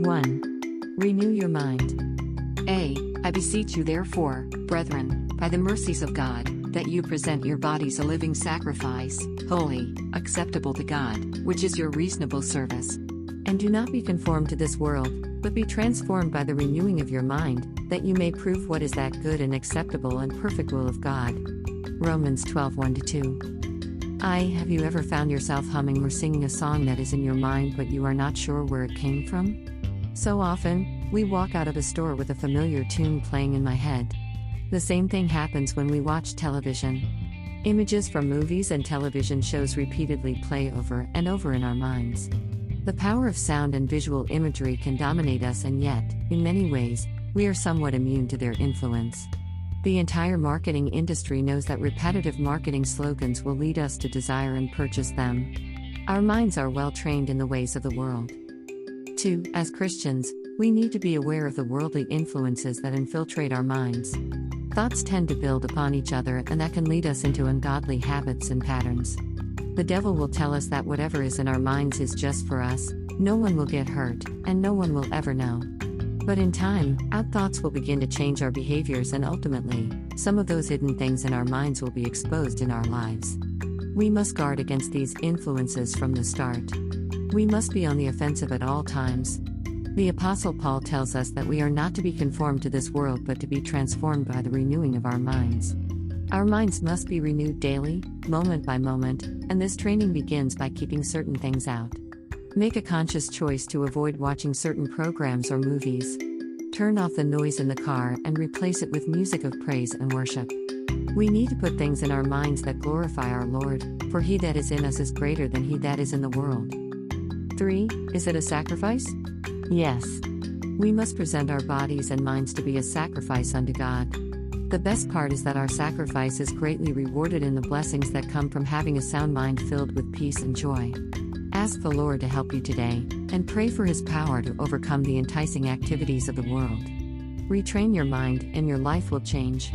1. Renew your mind. I beseech you therefore, brethren, by the mercies of God, that you present your bodies a living sacrifice, holy, acceptable to God, which is your reasonable service. And do not be conformed to this world, but be transformed by the renewing of your mind, that you may prove what is that good and acceptable and perfect will of God. Romans 12:1-2. Have you ever found yourself humming or singing a song that is in your mind but you are not sure where it came from? So often, we walk out of a store with a familiar tune playing in my head. The same thing happens when we watch television. Images from movies and television shows repeatedly play over and over in our minds. The power of sound and visual imagery can dominate us, and yet, in many ways, we are somewhat immune to their influence. The entire marketing industry knows that repetitive marketing slogans will lead us to desire and purchase them. Our minds are well trained in the ways of the world. 2. As Christians, we need to be aware of the worldly influences that infiltrate our minds. Thoughts tend to build upon each other, and that can lead us into ungodly habits and patterns. The devil will tell us that whatever is in our minds is just for us, no one will get hurt, and no one will ever know. But in time, our thoughts will begin to change our behaviors, and ultimately, some of those hidden things in our minds will be exposed in our lives. We must guard against these influences from the start. We must be on the offensive at all times. The Apostle Paul tells us that we are not to be conformed to this world but to be transformed by the renewing of our minds. Our minds must be renewed daily, moment by moment, and this training begins by keeping certain things out. Make a conscious choice to avoid watching certain programs or movies. Turn off the noise in the car and replace it with music of praise and worship. We need to put things in our minds that glorify our Lord, for he that is in us is greater than he that is in the world. 3. Is it a sacrifice? Yes. We must present our bodies and minds to be a sacrifice unto God. The best part is that our sacrifice is greatly rewarded in the blessings that come from having a sound mind filled with peace and joy. Ask the Lord to help you today, and pray for his power to overcome the enticing activities of the world. Retrain your mind, and your life will change.